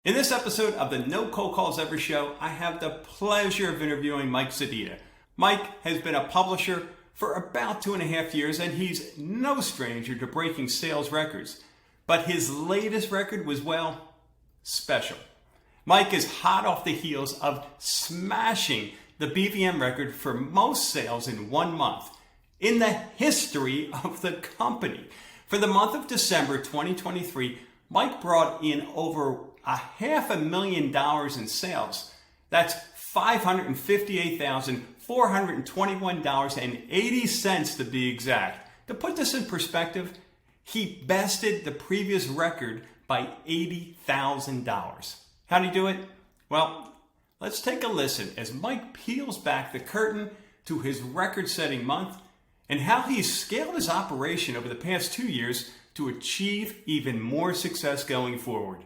In this episode of the No Cold Calls Ever show, I have the pleasure of interviewing Mike Sedita. Mike has been a publisher for about 2.5 years, and he's no stranger to breaking sales records. But his latest record was, well, special. Mike is hot off the heels of smashing the BVM record for most sales in 1 month in the history of the company. For the month of December 2023, Mike brought in over $500,000 in sales. That's $558,421.80 to be exact. To put this in perspective, he bested the previous record by $80,000. How did he do it? Well, let's take a listen as Mike peels back the curtain to his record-setting month and how he's scaled his operation over the past 2 years to achieve even more success going forward.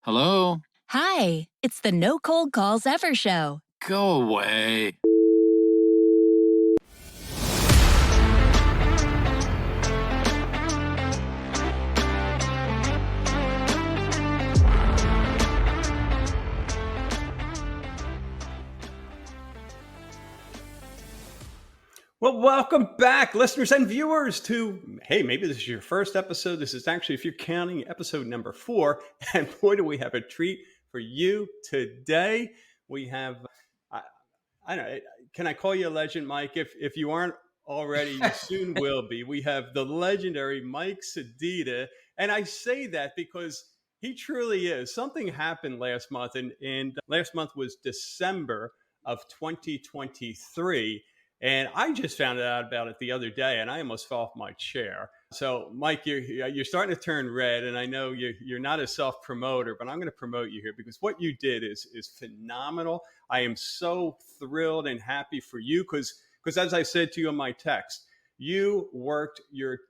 Hello? Hi, it's the No Cold Calls Ever show. Go away. Well, welcome back, listeners and viewers, to, hey, maybe this is your first episode. This is actually, if you're counting, episode number 4. And boy, do we have a treat for you today. We have, I don't know, can I call you a legend, Mike? If you aren't already, you soon will be. We have the legendary Mike Sedita. And I say that because he truly is. Something happened last month, and last month was December of 2023. And I just found out about it the other day, and I almost fell off my chair. So, Mike, you're starting to turn red, and I know you're not a self-promoter, but I'm going to promote you here because what you did is phenomenal. I am so thrilled and happy for you because as I said to you in my text, you worked your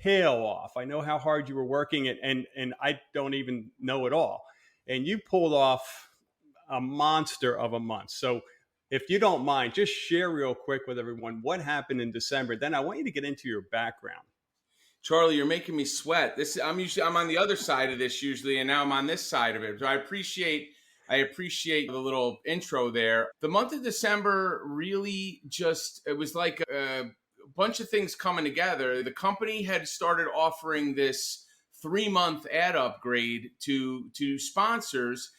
tail off. I know how hard you were working, and I don't even know it all. And you pulled off a monster of a month. So, if you don't mind, just share real quick with everyone what happened in December. Then I want you to get into your background. Charlie, you're making me sweat. I'm on the other side of this usually, and now I'm on this side of it. So I appreciate the little intro there. The month of December really it was like a bunch of things coming together. The company had started offering this 3-month ad upgrade to sponsors.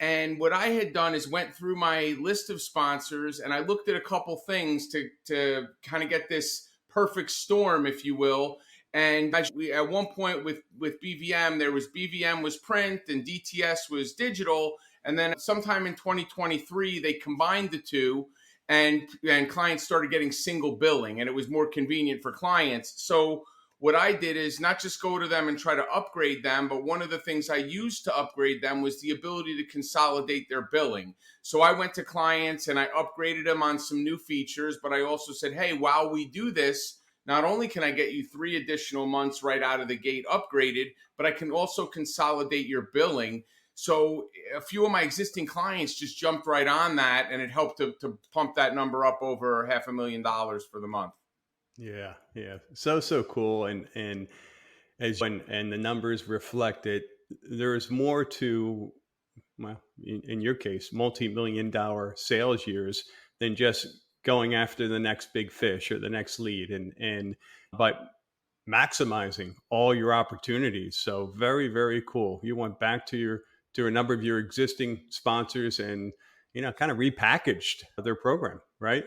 And what I had done is went through my list of sponsors and I looked at a couple things to kind of get this perfect storm, if you will. And at one point with BVM, BVM was print and DTS was digital. And then sometime in 2023, they combined the two and clients started getting single billing and it was more convenient for clients. So what I did is not just go to them and try to upgrade them, but one of the things I used to upgrade them was the ability to consolidate their billing. So I went to clients and I upgraded them on some new features, but I also said, hey, while we do this, not only can I get you 3 additional months right out of the gate upgraded, but I can also consolidate your billing. So a few of my existing clients just jumped right on that, and it helped to pump that number up over $500,000 for the month. Yeah. So cool. And the numbers reflect it. There's more to, well, in your case, multi-million-dollar sales years than just going after the next big fish or the next lead but maximizing all your opportunities. So very, very cool. You went back to a number of your existing sponsors and, kind of repackaged their program, right?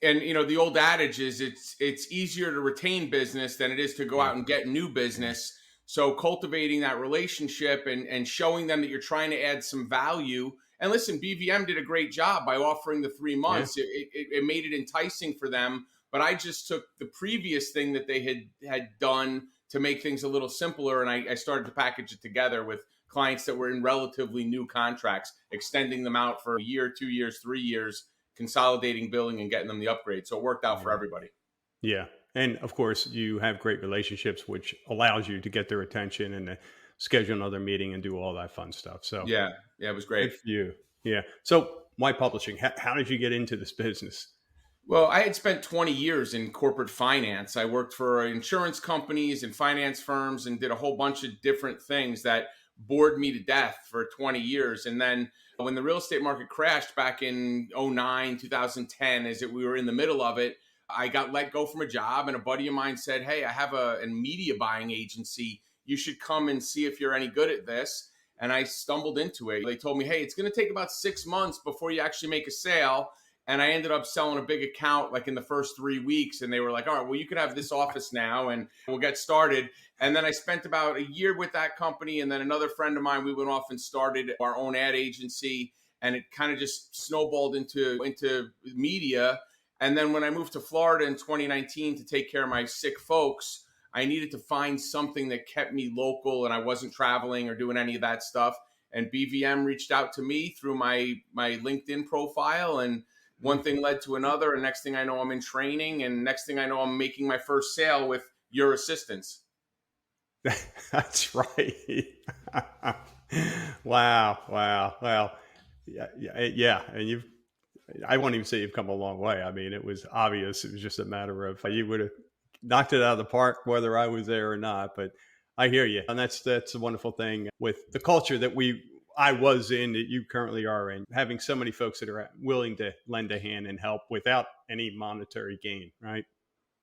And the old adage is it's easier to retain business than it is to go out and get new business. So cultivating that relationship and showing them that you're trying to add some value. And listen, BVM did a great job by offering the 3 months. Yeah. It made it enticing for them. But I just took the previous thing that they had done to make things a little simpler, and I started to package it together with clients that were in relatively new contracts, extending them out for a year, 2 years, 3 years, consolidating billing and getting them the upgrade. So it worked out for everybody. Yeah. And of course, you have great relationships, which allows you to get their attention and to schedule another meeting and do all that fun stuff. So yeah, it was great. Good for you. Yeah. So why publishing? How did you get into this business? Well, I had spent 20 years in corporate finance. I worked for insurance companies and finance firms and did a whole bunch of different things that bored me to death for 20 years. And then when the real estate market crashed back in '09, 2010, we were in the middle of it, I got let go from a job, and a buddy of mine said, "Hey, I have a media buying agency. You should come and see if you're any good at this." And I stumbled into it. They told me, "Hey, it's going to take about 6 months before you actually make a sale." And I ended up selling a big account like in the first 3 weeks. And they were like, "All right, well, you could have this office now and we'll get started." And then I spent about a year with that company. And then another friend of mine, we went off and started our own ad agency. And it kind of just snowballed into media. And then when I moved to Florida in 2019 to take care of my sick folks, I needed to find something that kept me local and I wasn't traveling or doing any of that stuff. And BVM reached out to me through my LinkedIn profile, and one thing led to another, and next thing I know, I'm in training, and next thing I know, I'm making my first sale with your assistance. That's right. Wow. Wow. Well, yeah, yeah. And I won't even say you've come a long way. I mean, it was obvious. It was just a matter of you would have knocked it out of the park, whether I was there or not. But I hear you. And that's a wonderful thing with the culture that I was in, that you currently are in, having so many folks that are willing to lend a hand and help without any monetary gain, right?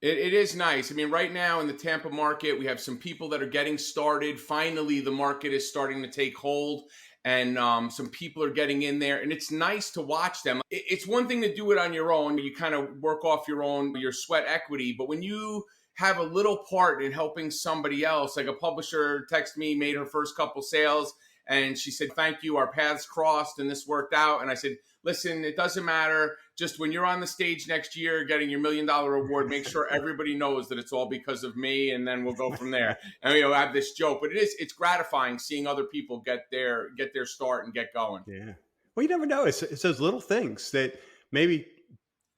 It is nice. I mean, right now in the Tampa market, we have some people that are getting started. Finally, the market is starting to take hold, and some people are getting in there, and it's nice to watch them. It's one thing to do it on your own. You kind of work off your sweat equity, but when you have a little part in helping somebody else, like a publisher texted me, made her first couple sales, and she said, "Thank you, our paths crossed and this worked out." And I said, "Listen, it doesn't matter. Just when you're on the stage next year getting your $1 million award, make sure everybody knows that it's all because of me, and then we'll go from there." And I have this joke, but it's gratifying seeing other people get their start and get going. Yeah. Well, you never know. It's those little things that maybe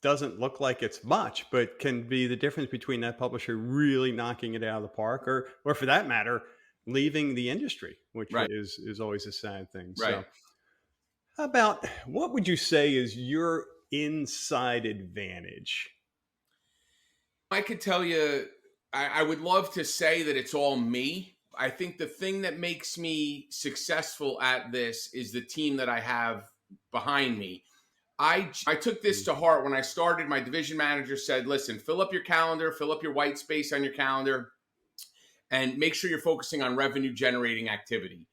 doesn't look like it's much, but can be the difference between that publisher really knocking it out of the park, or for that matter, leaving the industry, which Right. is always a sad thing. Right. So, how about what would you say is your inside advantage? I could tell you, I would love to say that it's all me. I think the thing that makes me successful at this is the team that I have behind me. I took this to heart when I started. My division manager said, "Listen, fill up your calendar, fill up your white space on your calendar, and make sure you're focusing on revenue generating activity."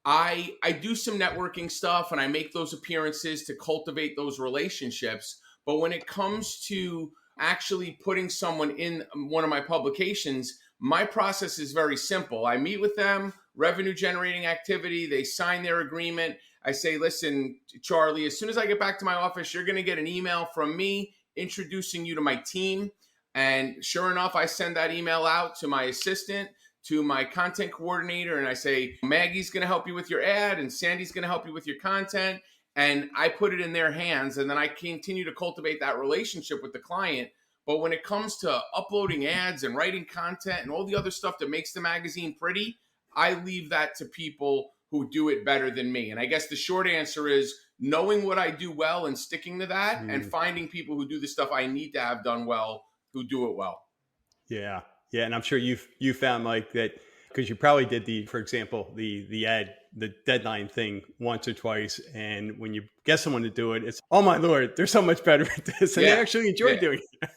I do some networking stuff and I make those appearances to cultivate those relationships. But when it comes to actually putting someone in one of my publications, my process is very simple. I meet with them, revenue generating activity, they sign their agreement. I say, "Listen, Charlie, as soon as I get back to my office, you're going to get an email from me introducing you to my team." And sure enough, I send that email out to my assistant, to my content coordinator, and I say, "Maggie's going to help you with your ad and Sandy's going to help you with your content." And I put it in their hands, and then I continue to cultivate that relationship with the client. But when it comes to uploading ads and writing content and all the other stuff that makes the magazine pretty, I leave that to people who do it better than me. And I guess the short answer is knowing what I do well and sticking to that, and finding people who do the stuff I need to have done well, who do it well. Yeah, yeah, and I'm sure you found like that because you probably did for example, the deadline thing once or twice, and when you get someone to do it, it's, oh my lord, they're so much better at this, and they Yeah. actually enjoy Yeah. doing it.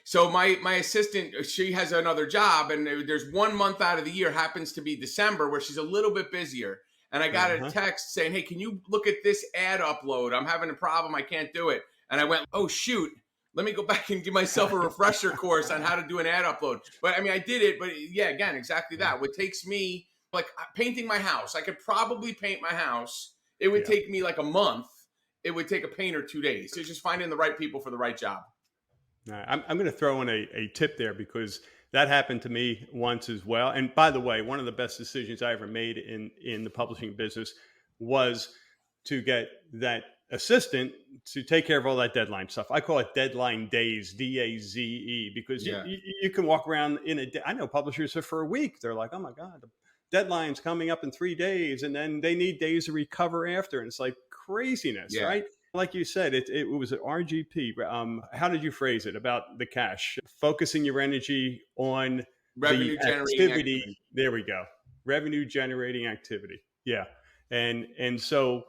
So my assistant, she has another job, and there's 1 month out of the year happens to be December where she's a little bit busier. And I got a text saying, "Hey, can you look at this ad upload? I'm having a problem. I can't do it." And I went, "Oh shoot, let me go back and give myself a refresher course on how to do an ad upload." But I mean, I did it. But yeah, again, exactly that. What takes me, like painting my house, I could probably paint my house. It would take me like a month. It would take a painter 2 days. So just finding the right people for the right job. All right, I'm going to throw in a tip there because that happened to me once as well. And by the way, one of the best decisions I ever made in the publishing business was to get that assistant to take care of all that deadline stuff. I call it deadline days, DAZE, because you can walk around in a day. I know publishers are for a week. They're like, "Oh my God, the deadline's coming up in 3 days," and then they need days to recover after. And it's like craziness, right? Like you said, it was an RGP. How did you phrase it about the cash? Focusing your energy on the Revenue generating activity. activity. There we go. Revenue generating activity. Yeah. And so,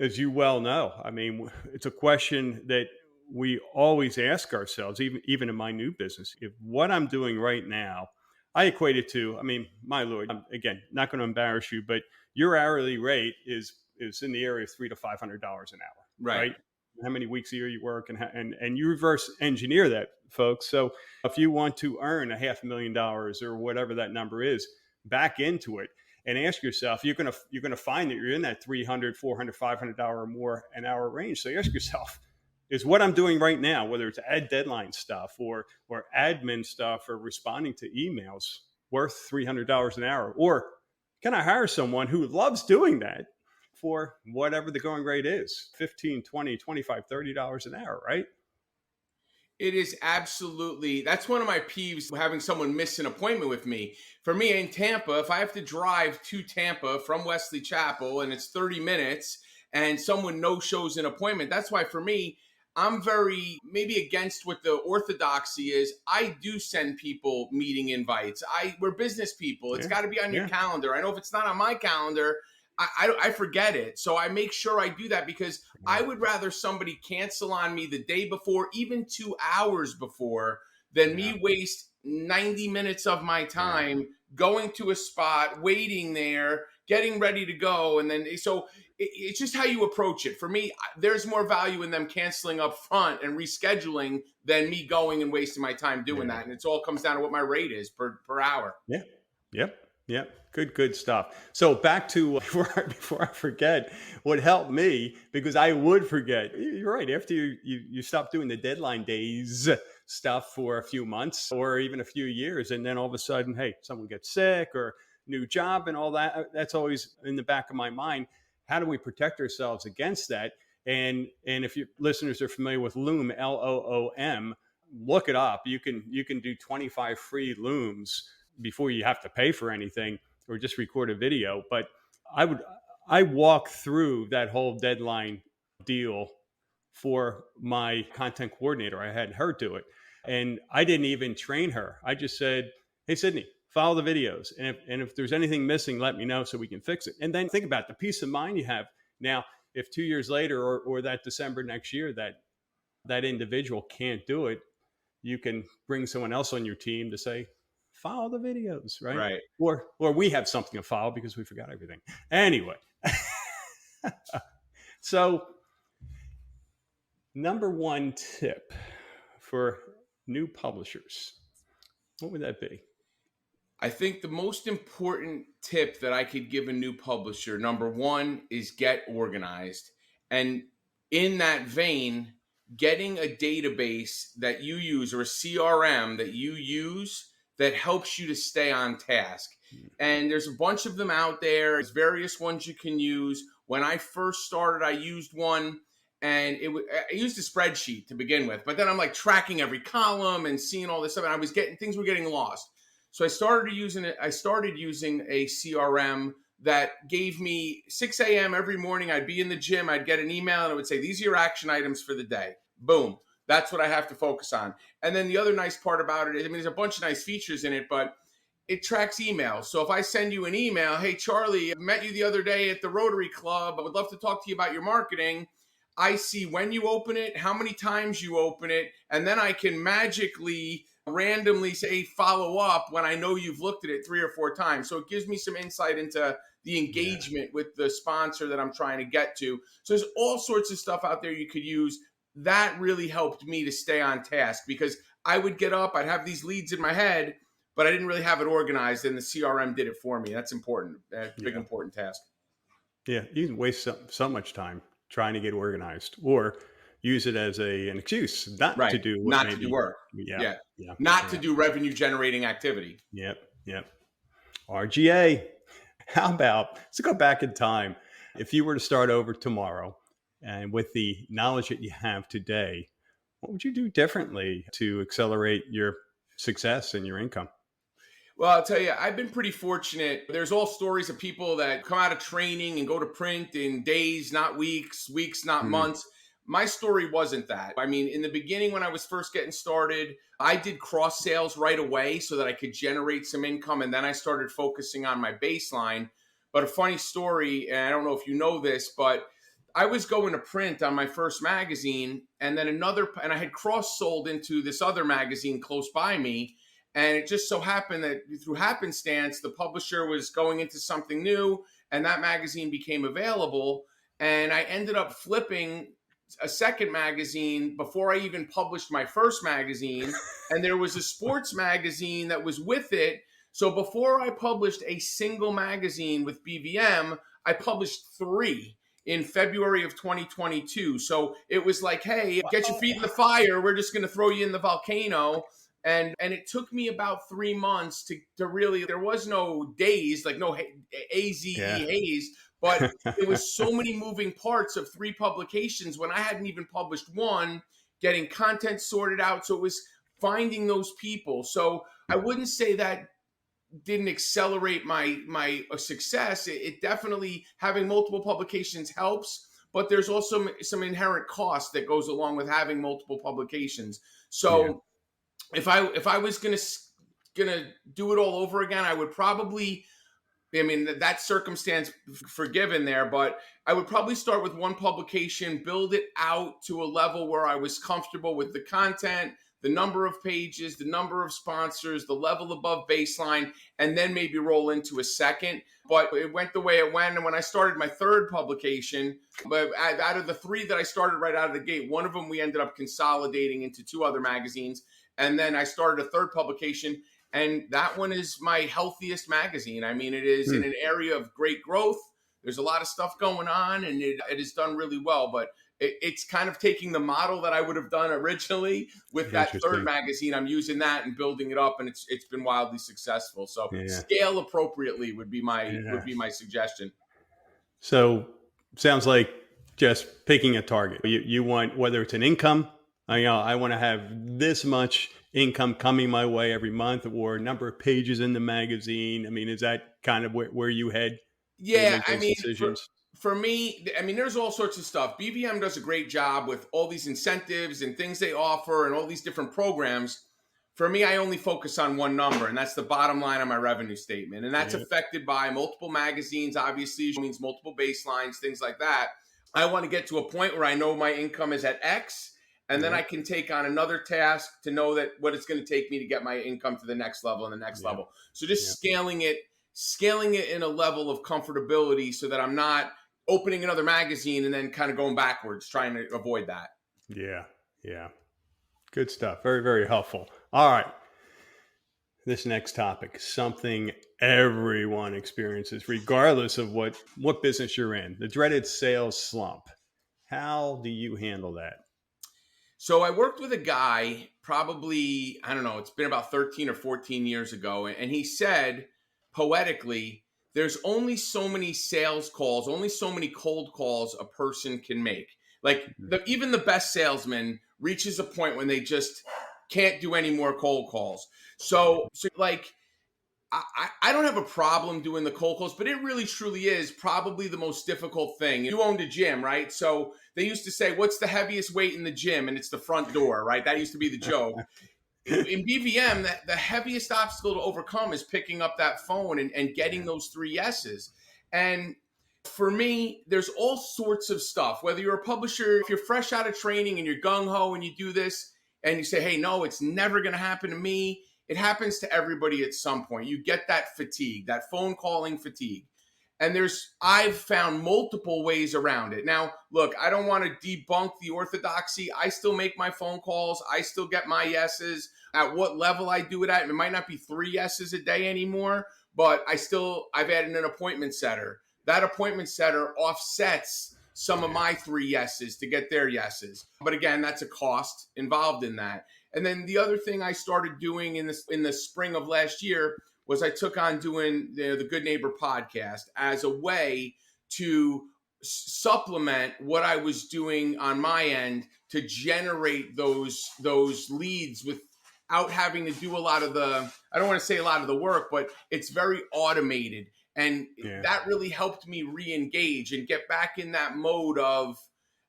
as you well know, I mean, it's a question that we always ask ourselves, even in my new business. If what I'm doing right now, I equate it to, I mean, my lord, I'm, again, not going to embarrass you, but your hourly rate is in the area of $300 to $500 an hour, Right. right? How many weeks a year you work, and you reverse engineer that, folks. So if you want to earn a $500,000 or whatever that number is back into it, and ask yourself, you're gonna find that you're in that 300, 400, $500 or more an hour range. So ask yourself, is what I'm doing right now, whether it's ad deadline stuff or admin stuff or responding to emails, worth $300 an hour? Or can I hire someone who loves doing that for whatever the going rate is, 15, 20, 25, $30 an hour, right? It is absolutely, that's one of my peeves, having someone miss an appointment with me. For me in Tampa, if I have to drive to Tampa from Wesley Chapel and it's 30 minutes and someone no shows an appointment, that's why for me, I'm very maybe against what the orthodoxy is. I do send people meeting invites. We're business people. It's Yeah. got to be on your Yeah. calendar. I know if it's not on my calendar, I forget it. So I make sure I do that because I would rather somebody cancel on me the day before, even 2 hours before, than Yeah. me waste 90 minutes of my time going to a spot, waiting there, getting ready to go. And then, so it's just how you approach it. For me, there's more value in them canceling up front and rescheduling than me going and wasting my time doing Yeah. that. And it all comes down to what my rate is per hour. Yeah. Yep. Yep. Good stuff. So back to before I forget, what helped me, because I would forget. You're right. After you stop doing the deadline days stuff for a few months or even a few years, and then all of a sudden, hey, someone gets sick or new job and all that. That's always in the back of my mind. How do we protect ourselves against that? And if your listeners are familiar with Loom, LOOM, look it up. You can do 25 free Looms before you have to pay for anything or just record a video. But I would I walk through that whole deadline deal for my content coordinator. I had her do it, and I didn't even train her. I just said, "Hey, Sydney, follow the videos, and if there's anything missing, let me know so we can fix it." And then think about the peace of mind you have now. If 2 years later or that December next year that individual can't do it, you can bring someone else on your team to say, follow the videos, right? Right. Or we have something to follow because we forgot everything. Anyway, so number one tip for new publishers, what would that be? I think the most important tip that I could give a new publisher, number one, is get organized. And in that vein, getting a database that you use or a CRM that you use that helps you to stay on task. And there's a bunch of them out there. There's various ones you can use. When I first started, I used one and I used a spreadsheet to begin with, but then I'm like tracking every column and seeing all this stuff, and I was getting things were getting lost. So I started using it. I started using a CRM that gave me 6 a.m. every morning. I'd be in the gym. I'd get an email and it would say, these are your action items for the day. Boom. That's what I have to focus on. And then the other nice part about it is, I mean, there's a bunch of nice features in it, but it tracks emails. So if I send you an email, hey, Charlie, I met you the other day at the Rotary Club. I would love to talk to you about your marketing. I see when you open it, how many times you open it, and then I can magically randomly say follow up when I know you've looked at it 3 or 4 times. So it gives me some insight into the engagement with the sponsor that I'm trying to get to. So there's all sorts of stuff out there you could use. That really helped me to stay on task because I would get up, I'd have these leads in my head, but I didn't really have it organized, and the CRM did it for me. That's important. That's a big, important task. Yeah, you can waste so much time trying to get organized or use it as an excuse not to do what not maybe. to do work. Yeah. Not to do revenue generating activity. Yep. RGA. How about, let's go back in time. If you were to start over tomorrow and with the knowledge that you have today, what would you do differently to accelerate your success and your income? Well, I'll tell you, I've been pretty fortunate. There's all stories of people that come out of training and go to print in days, not weeks, weeks, not Mm. months. My story wasn't that. I mean, in the beginning, when I was first getting started, I did cross sales right away so that I could generate some income. And then I started focusing on my baseline. But a funny story, and I don't know if you know this, but I was going to print on my first magazine, and then and I had cross sold into this other magazine close by me. And it just so happened that through happenstance, the publisher was going into something new and that magazine became available. And I ended up flipping a second magazine before I even published my first magazine. And there was a sports magazine that was with it. So before I published a single magazine with BVM, I published 3 in February of 2022. So it was like, hey, get your feet in the fire. We're just going to throw you in the volcano. And it took me about 3 months to really, there was no days, like no AZE haze, but there was so many moving parts of 3 publications when I hadn't even published one, getting content sorted out. So it was finding those people. So I wouldn't say that didn't accelerate my success. It definitely, having multiple publications helps, but there's also some inherent cost that goes along with having multiple publications. So if I was gonna do it all over again, I would probably, I mean, that circumstance forgiven there, but I would probably start with one publication, build it out to a level where I was comfortable with the content, the number of pages, the number of sponsors, the level above baseline, and then maybe roll into a second. But it went the way it went. And when I started my third publication, but out of the 3 that I started right out of the gate, one of them we ended up consolidating into 2 other magazines. And then I started a third publication, and that one is my healthiest magazine. I mean, it is in an area of great growth. There's a lot of stuff going on, and it has done really well. But it's kind of taking the model that I would have done originally with that third magazine. I'm using that and building it up, and it's been wildly successful. So scale appropriately would be my suggestion. So sounds like just picking a target. You want, whether it's an income, I want to have this much income coming my way every month, or number of pages in the magazine. I mean, is that kind of where you head? Yeah, I mean, for me, I mean, there's all sorts of stuff. BVM does a great job with all these incentives and things they offer and all these different programs. For me, I only focus on one number, and that's the bottom line on my revenue statement. And that's affected by multiple magazines, obviously, which means multiple baselines, things like that. I want to get to a point where I know my income is at X, and then I can take on another task to know that what it's going to take me to get my income to the next level and the next level. So just scaling it in a level of comfortability so that I'm not opening another magazine and then kind of going backwards, trying to avoid that. Yeah. Good stuff. Very, very helpful. All right. This next topic, something everyone experiences, regardless of what business you're in, the dreaded sales slump. How do you handle that? So I worked with a guy probably, I don't know, it's been about 13 or 14 years ago. And he said, poetically, there's only so many sales calls, only so many cold calls a person can make. Like even the best salesman reaches a point when they just can't do any more cold calls. So like, I don't have a problem doing the cold calls, but it really truly is probably the most difficult thing. You owned a gym, right? So they used to say, what's the heaviest weight in the gym? And it's the front door, right? That used to be the joke. In BVM, the heaviest obstacle to overcome is picking up that phone and getting those 3 yeses. And for me, there's all sorts of stuff. Whether you're a publisher, if you're fresh out of training and you're gung-ho and you do this and you say, hey, no, it's never going to happen to me. It happens to everybody at some point. You get that fatigue, that phone calling fatigue. And I've found multiple ways around it. Now, look, I don't want to debunk the orthodoxy. I still make my phone calls. I still get my yeses. At what level I do it at, it might not be 3 yeses a day anymore, but I've added an appointment setter. That appointment setter offsets some of my 3 yeses to get their yeses. But again, that's a cost involved in that. And then the other thing I started doing in the spring of last year was I took on doing the Good Neighbor podcast as a way to supplement what I was doing on my end to generate those leads without having to do a lot of I don't want to say a lot of the work, but it's very automated. And that really helped me re-engage and get back in that mode of,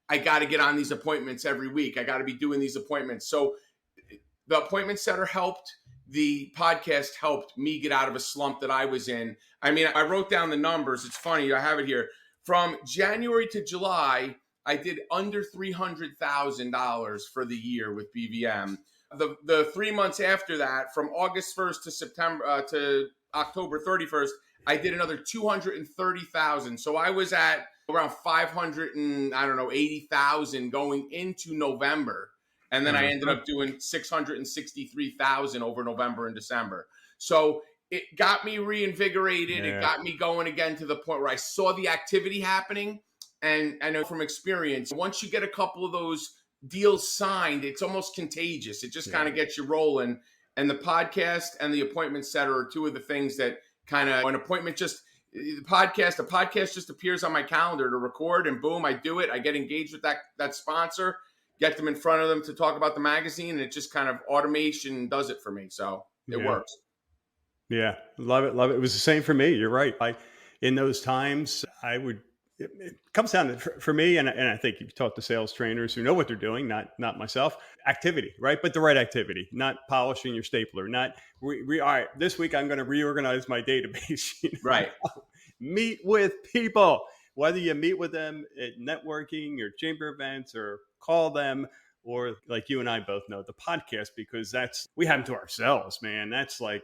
I got to get on these appointments every week. I got to be doing these appointments. So the appointment setter helped. The podcast helped me get out of a slump that I was in. I mean, I wrote down the numbers. It's funny. I have it here. From January to July, I did under $300,000 for the year with BVM. The 3 months after that, from August 1st to to October 31st, I did another 230,000. So I was at around 580,000 going into November. And then I ended up doing 663,000 over November and December. So it got me reinvigorated. It got me going again to the point where I saw the activity happening. And I know from experience, once you get a couple of those deals signed, it's almost contagious. It just kind of gets you rolling. And the podcast and the appointment setter are two of the things that kind of, a podcast just appears on my calendar to record, and boom, I do it. I get engaged with that sponsor, get them in front of them to talk about the magazine, and it just kind of automation does it for me. So it works. Yeah. Love it. Love it. It was the same for me. You're right. In those times, it comes down to, for me, and I think you've talked to sales trainers who know what they're doing, not myself, activity, right? But the right activity, not polishing your stapler, not all right, this week I'm going to reorganize my database. Right. Meet with people, whether you meet with them at networking or chamber events or call them, or like you and I both know, the podcast, because we have them to ourselves, man. That's like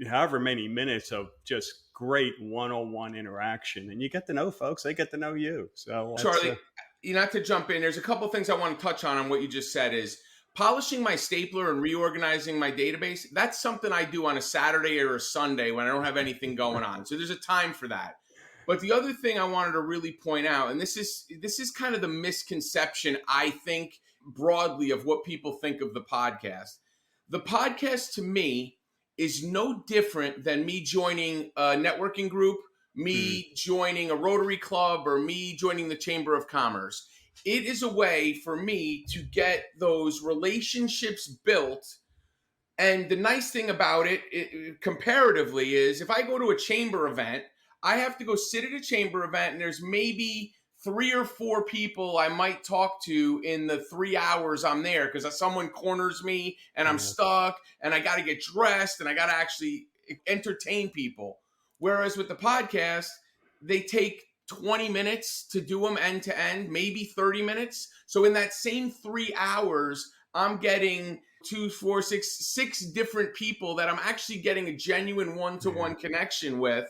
however many minutes of just great one-on-one interaction, and you get to know folks, they get to know you. So Charlie, not to jump in, there's a couple things I want to touch on what you just said. Is polishing my stapler and reorganizing my database. That's something I do on a Saturday or a Sunday when I don't have anything going on. So there's a time for that. But the other thing I wanted to really point out, and this is kind of the misconception, I think, broadly, of what people think of the podcast. The podcast, to me, is no different than me joining a networking group, me joining a Rotary Club, or me joining the Chamber of Commerce. It is a way for me to get those relationships built. And the nice thing about it comparatively, is if I go to a chamber event, I have to go sit at a chamber event, and there's maybe 3 or 4 people I might talk to in the 3 hours I'm there, because someone corners me and I'm stuck and I got to get dressed and I got to actually entertain people. Whereas with the podcast, they take 20 minutes to do them end to end, maybe 30 minutes. So in that same 3 hours, I'm getting 2, 4, 6 different people that I'm actually getting a genuine one-to-one connection with.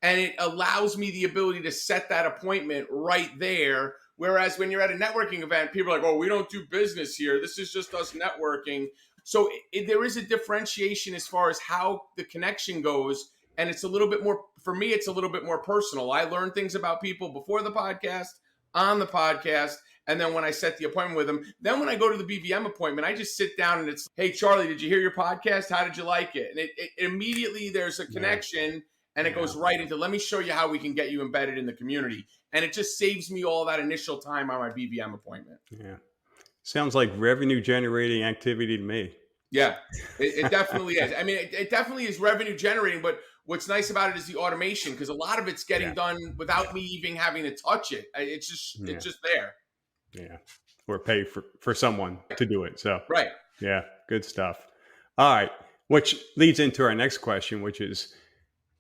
And it allows me the ability to set that appointment right there. Whereas when you're at a networking event, people are like, oh, we don't do business here. This is just us networking. So there is a differentiation as far as how the connection goes. And it's a little bit more, for me, it's a little bit more personal. I learn things about people before the podcast, on the podcast, and then when I set the appointment with them. Then when I go to the BVM appointment, I just sit down and it's, hey, Charlie, did you hear your podcast? How did you like it? And it immediately there's a connection. And it goes right into, let me show you how we can get you embedded in the community. And it just saves me all that initial time on my BVM appointment. Yeah. Sounds like revenue generating activity to me. Yeah, it definitely is. I mean, it definitely is revenue generating, but what's nice about it is the automation, because a lot of it's getting done without me even having to touch it. It's just there. Yeah. Or pay for someone to do it. So, right. Yeah. Good stuff. All right. Which leads into our next question, which is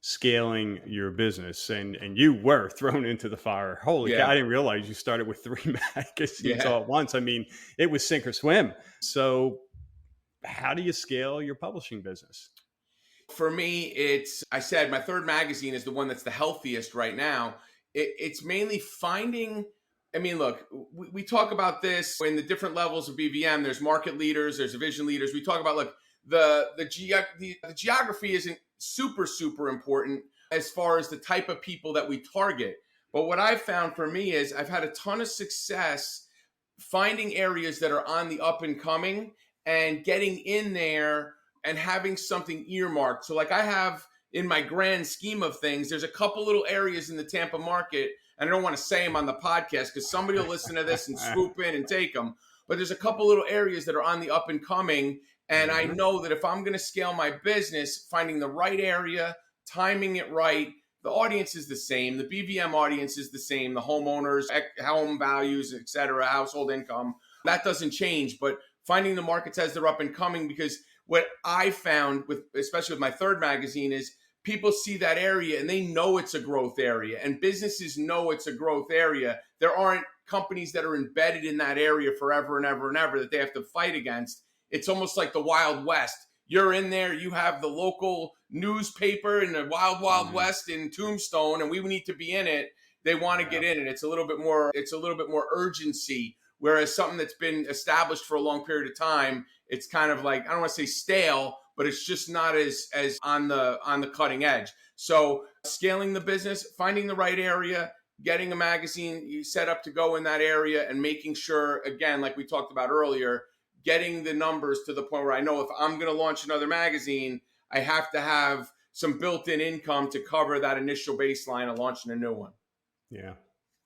scaling your business, and you were thrown into the fire. Holy cow, I didn't realize you started with 3 magazines all at once. I mean, it was sink or swim. So how do you scale your publishing business? For me, I said my third magazine is the one that's the healthiest right now. It's mainly finding, I mean, look, we talk about this in the different levels of BVM. There's market leaders, there's division leaders. We talk about, look, the geography isn't super, super important as far as the type of people that we target. But what I've found for me is I've had a ton of success finding areas that are on the up and coming and getting in there and having something earmarked. So like I have, in my grand scheme of things, there's a couple little areas in the Tampa market, and I don't want to say them on the podcast because somebody will listen to this and swoop in and take them. But there's a couple little areas that are on the up and coming, And I know that if I'm going to scale my business, finding the right area, timing it right, the audience is the same. The BVM audience is the same. The homeowners, home values, et cetera, household income, that doesn't change. But finding the markets as they're up and coming, because what I found especially with my third magazine, is people see that area and they know it's a growth area, and businesses know it's a growth area. There aren't companies that are embedded in that area forever and ever and ever that they have to fight against. It's almost like the Wild West. You're in there, you have the local newspaper in the Wild West in Tombstone, and we need to be in it. They want to get in it. It's a little bit more urgency. Whereas something that's been established for a long period of time, it's kind of like, I don't want to say stale, but it's just not as on the cutting edge. So scaling the business, finding the right area, getting a magazine set up to go in that area, and making sure, again, like we talked about earlier, getting the numbers to the point where I know if I'm going to launch another magazine, I have to have some built-in income to cover that initial baseline of launching a new one. Yeah.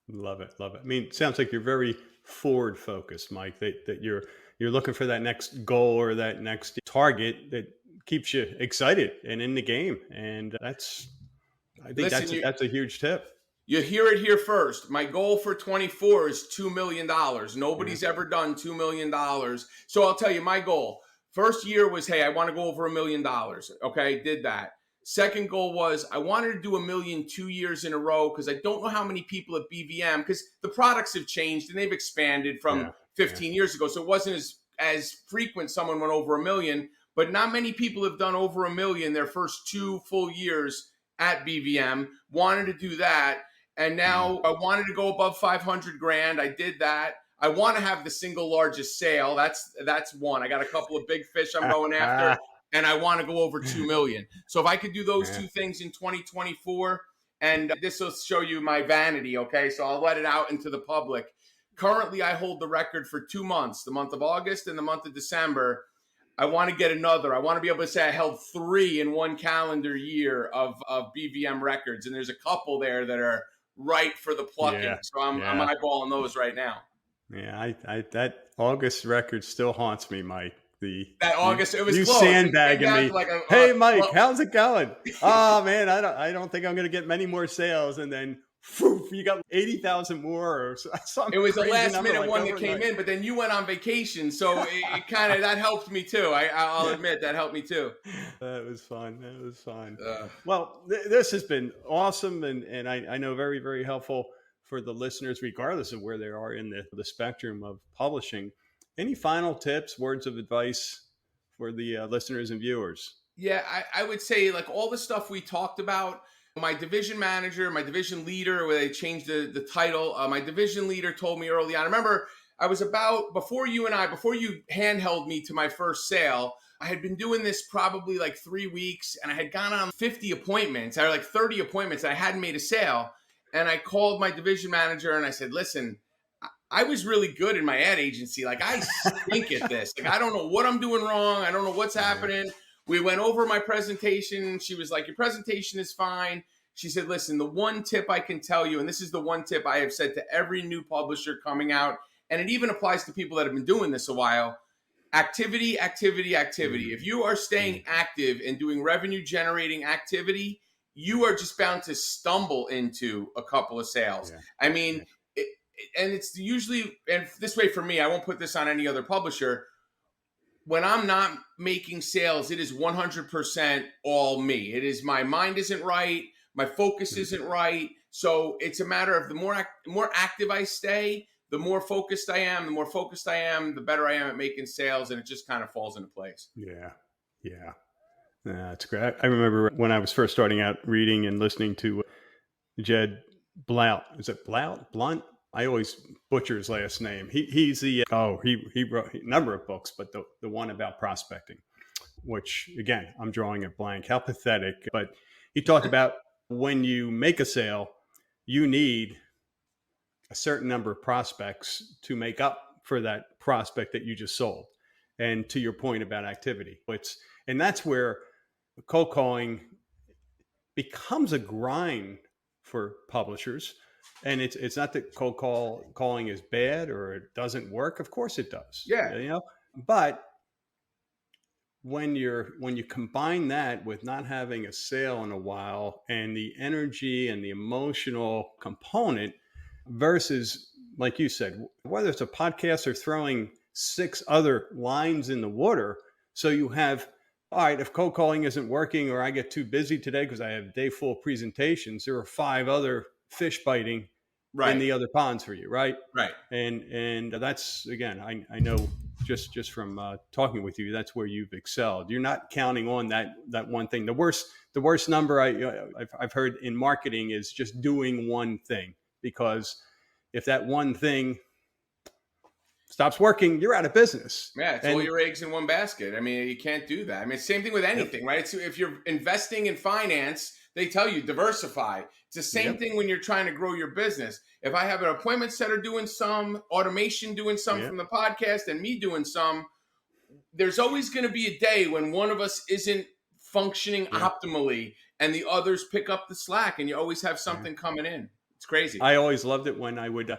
Love it. Love it. I mean, it sounds like you're very forward focused, Mike, that you're looking for that next goal or that next target that keeps you excited and in the game. And I think that's a huge tip. You hear it here first. My goal for 24 is $2 million. Nobody's ever done $2 million. So I'll tell you my goal. First year was, hey, I want to go over $1 million. Okay, did that. Second goal was I wanted to do $1 million 2 years in a row, because I don't know how many people at BVM, because the products have changed and they've expanded from 15 years ago. So it wasn't as frequent someone went over $1 million, but not many people have done over $1 million their first 2 full years at BVM. Wanted to do that. And now I wanted to go above 500 grand. I did that. I want to have the single largest sale. That's one. I got a couple of big fish I'm going after, and I want to go over 2 million. So if I could do those two things in 2024, and this will show you my vanity, okay? So I'll let it out into the public. Currently, I hold the record for 2 months, the month of August and the month of December. I want to get another. I want to be able to say I held 3 in one calendar year of BVM records, and there's a couple there that are right for the plucking. Yeah, so I'm eyeballing those right now. Yeah, I that August record still haunts me, Mike. That August, it was you close. Sandbagging me. Like hey, Mike, how's it going? Oh man, I don't think I'm going to get many more sales, and then you got 80,000 more or something. It was a last minute like one that came in, but then you went on vacation, so it kind of that helped me too. I'll admit that helped me too. That was fun. Well, this has been awesome, and I know very, very helpful for the listeners, regardless of where they are in the spectrum of publishing. Any final tips, words of advice for the listeners and viewers? Yeah, I would say, like all the stuff we talked about, my division manager, my division leader, where they changed the title, my division leader told me early on. I remember I was before you handheld me to my first sale, I had been doing this probably like 3 weeks, and I had gone on 50 appointments, or like 30 appointments, and I hadn't made a sale. And I called my division manager and I said, listen, I was really good in my ad agency. Like, I stink at this. Like, I don't know what I'm doing wrong. I don't know what's happening. We went over my presentation. She was like, your presentation is fine. She said, listen, the one tip I can tell you, and this is the one tip I have said to every new publisher coming out, and it even applies to people that have been doing this a while: activity, activity, activity. If you are staying active and doing revenue generating activity, you are just bound to stumble into a couple of sales. I mean, and it's usually, and this way for me, I won't put this on any other publisher. When I'm not making sales, it is 100% all me. It is my mind isn't right. My focus isn't right. So it's a matter of the more active I stay, the more focused I am. The more focused I am, the better I am at making sales. And it just kind of falls into place. Yeah. That's great. I remember when I was first starting out reading and listening to Jed Blount. Is it Blunt? I always butcher his last name. He's the he wrote a number of books, but the one about prospecting, which again I'm drawing a blank. How pathetic! But he talked about when you make a sale, you need a certain number of prospects to make up for that prospect that you just sold. And to your point about activity, and that's where cold calling becomes a grind for publishers. And it's not that cold calling is bad or it doesn't work. Of course it does. Yeah. But when you combine that with not having a sale in a while and the energy and the emotional component versus, like you said, whether it's a podcast or throwing six other lines in the water. So you have, all right, if cold calling isn't working or I get too busy today because I have a day full of presentations, there are five other fish biting in Right. the other ponds for you, right? Right. And that's, again, I know just from talking with you, that's where you've excelled. You're not counting on that one thing. The worst number I've heard in marketing is just doing one thing, because if that one thing stops working, you're out of business. Yeah, it's all And your eggs in one basket. I mean, you can't do that. I mean, same thing with anything, right? So if you're investing in finance, they tell you diversify. It's the same thing when you're trying to grow your business. If I have an appointment setter doing some, automation doing some from the podcast, and me doing some, there's always going to be a day when one of us isn't functioning optimally and the others pick up the slack, and you always have something coming in. It's crazy. I always loved it when I would,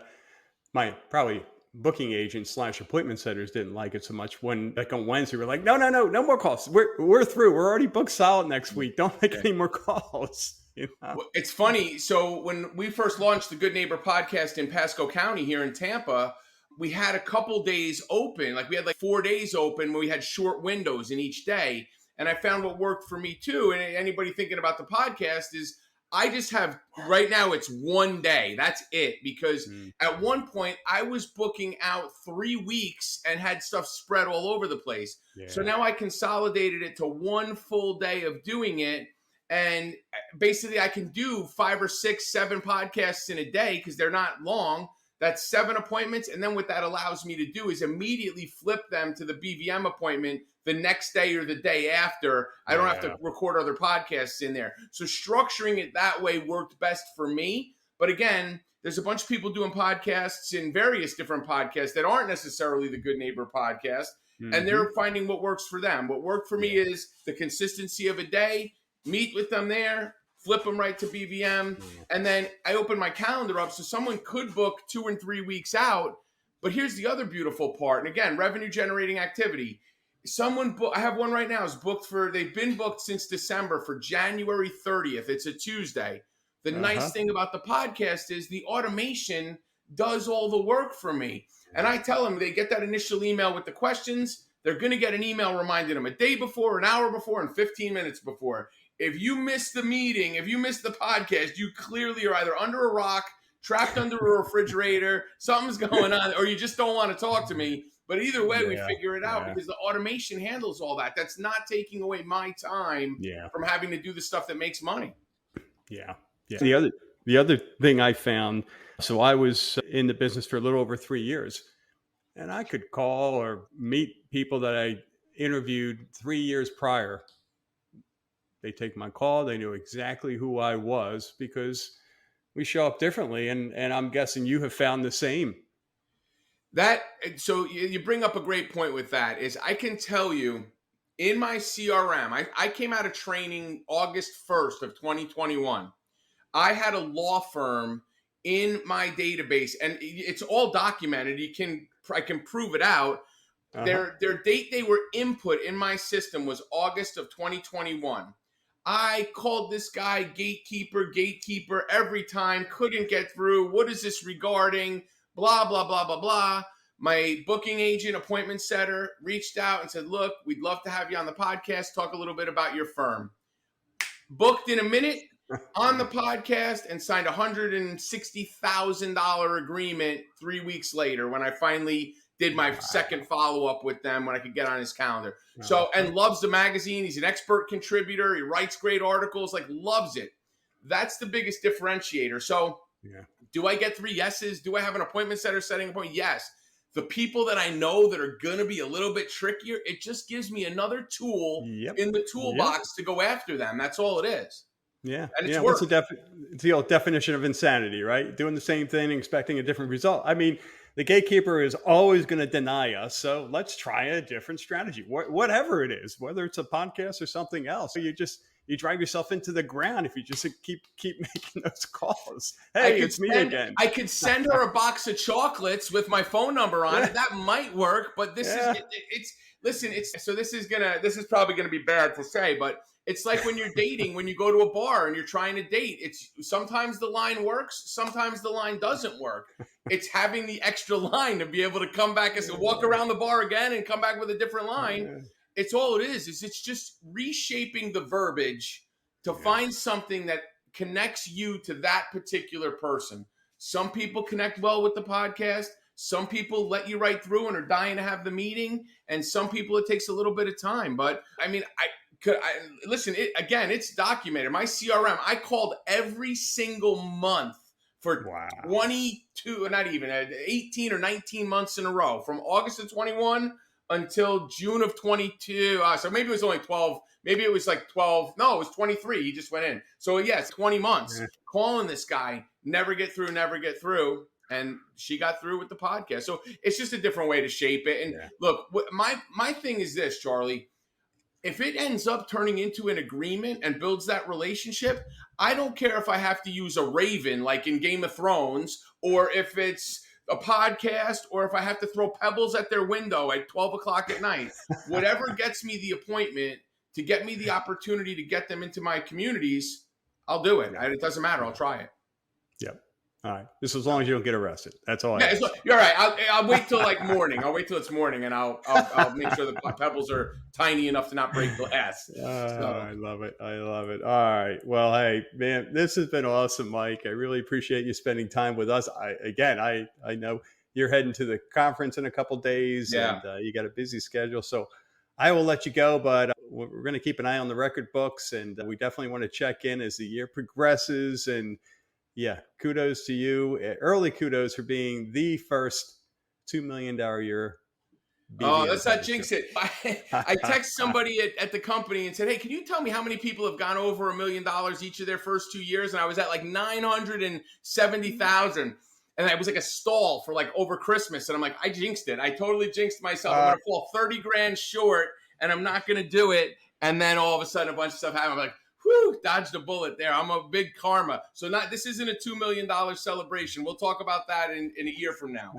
my probably booking agents / appointment setters didn't like it so much when, like, on Wednesday, we're like, no more calls. We're through. We're already booked solid next week. Don't make any more calls. You know? Well, it's funny. So when we first launched the Good Neighbor podcast in Pasco County here in Tampa, we had a couple days open. Like we had like 4 days open where we had short windows in each day. And I found what worked for me too. And anybody thinking about the podcast is, I just have, right now it's one day. That's it. Because at one point I was booking out 3 weeks and had stuff spread all over the place. Yeah. So now I consolidated it to one full day of doing it. And basically I can do 5 or 6, 7 podcasts in a day because they're not long. That's 7 appointments. And then what that allows me to do is immediately flip them to the BVM appointment the next day or the day after. I don't have to record other podcasts in there. So structuring it that way worked best for me. But again, there's a bunch of people doing podcasts in various different podcasts that aren't necessarily the Good Neighbor podcast. And they're finding what works for them. What worked for me is the consistency of a day, meet with them there, flip them right to BVM. And then I open my calendar up so someone could book 2 and 3 weeks out. But here's the other beautiful part. And again, revenue generating activity. I have one right now is booked they've been booked since December for January 30th. It's a Tuesday. The nice thing about the podcast is the automation does all the work for me. And I tell them, they get that initial email with the questions. They're going to get an email reminding them a day before, an hour before, and 15 minutes before. If you miss the meeting, if you miss the podcast, you clearly are either under a rock, trapped under a refrigerator, something's going on, or you just don't want to talk to me. But either way, we figure it out because the automation handles all that. That's not taking away my time from having to do the stuff that makes money. Yeah. The other thing I found, so I was in the business for a little over 3 years, and I could call or meet people that I interviewed 3 years prior. They take my call. They knew exactly who I was because we show up differently. And I'm guessing you have found the same. So you bring up a great point with that is I can tell you in my CRM, I came out of training August 1st of 2021. I had a law firm in my database and it's all documented. I can prove it out. Their date they were input in my system was August of 2021. I called this guy gatekeeper every time, couldn't get through. What is this regarding? Blah, blah, blah, blah, blah. My booking agent, appointment setter, reached out and said, look, we'd love to have you on the podcast, talk a little bit about your firm. Booked in a minute on the podcast and signed a $160,000 agreement 3 weeks later when I finally did my second follow-up with them when I could get on his calendar. So, and loves the magazine. He's an expert contributor. He writes great articles, loves it. That's the biggest differentiator. So do I get 3 yeses? Do I have an appointment setter setting a point? Yes. The people that I know that are going to be a little bit trickier, it just gives me another tool in the toolbox to go after them. That's all it is. Yeah. And it's what's the old definition of insanity, right? Doing the same thing, expecting a different result. I mean, the gatekeeper is always going to deny us. So let's try a different strategy, whatever it is, whether it's a podcast or something else. You drive yourself into the ground if you just keep making those calls. Hey, it's me again. I could send her a box of chocolates with my phone number on it. That might work, but listen, this is probably gonna be bad to say, but it's like when you're dating, when you go to a bar and you're trying to date, it's sometimes the line works, sometimes the line doesn't work. It's having the extra line to be able to come back and walk around the bar again and come back with a different line. It's all it is it's just reshaping the verbiage to find something that connects you to that particular person. Some people connect well with the podcast. Some people let you right through and are dying to have the meeting. And some people, it takes a little bit of time. But I mean, listen, it's documented. My CRM, I called every single month for 22, not even 18 or 19 months in a row, from August of 21 until June of 22. So maybe it was only 12. Maybe it was like 12. No, it was 23. He just went in. So it's 20 months calling this guy, never get through. And she got through with the podcast. So it's just a different way to shape it. And look, my thing is this, Charlie. If it ends up turning into an agreement and builds that relationship, I don't care if I have to use a raven like in Game of Thrones, or if it's a podcast, or if I have to throw pebbles at their window at 12 o'clock at night. Whatever gets me the appointment to get me the opportunity to get them into my communities, I'll do it. It doesn't matter. I'll try it. Yep. All right. Just as long as you don't get arrested. That's all. You're right. I'll wait till morning. I'll wait till it's morning, and I'll make sure the pebbles are tiny enough to not break glass. I love it. All right. Well, hey, man, this has been awesome, Mike. I really appreciate you spending time with us. I know you're heading to the conference in a couple of days, and you got a busy schedule, so I will let you go. But we're going to keep an eye on the record books, and we definitely want to check in as the year progresses. And kudos to you. Early kudos for being the first $2 million year. BDO let's not jinx it. I text somebody at the company and said, hey, can you tell me how many people have gone over $1 million each of their first 2 years? And I was at like 970,000. And I was like a stall for like over Christmas. And I'm like, I jinxed it. I totally jinxed myself. I'm going to fall 30 grand short and I'm not going to do it. And then all of a sudden a bunch of stuff happened. I'm like, whew, dodged a bullet there. I'm a big karma. So this isn't a $2 million celebration. We'll talk about that in a year from now.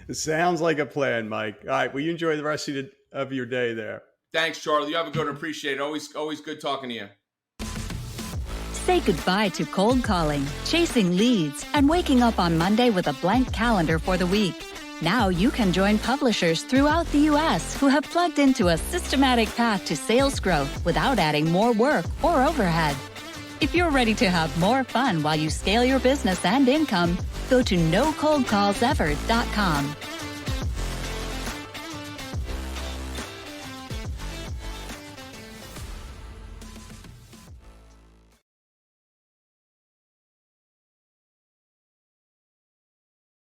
It sounds like a plan, Mike. All right. Well, you enjoy the rest of your day there. Thanks, Charlie. You have a good one. Appreciate it. Always good talking to you. Say goodbye to cold calling, chasing leads, and waking up on Monday with a blank calendar for the week. Now you can join publishers throughout the U.S. who have plugged into a systematic path to sales growth without adding more work or overhead. If you're ready to have more fun while you scale your business and income, go to nocoldcallsever.com.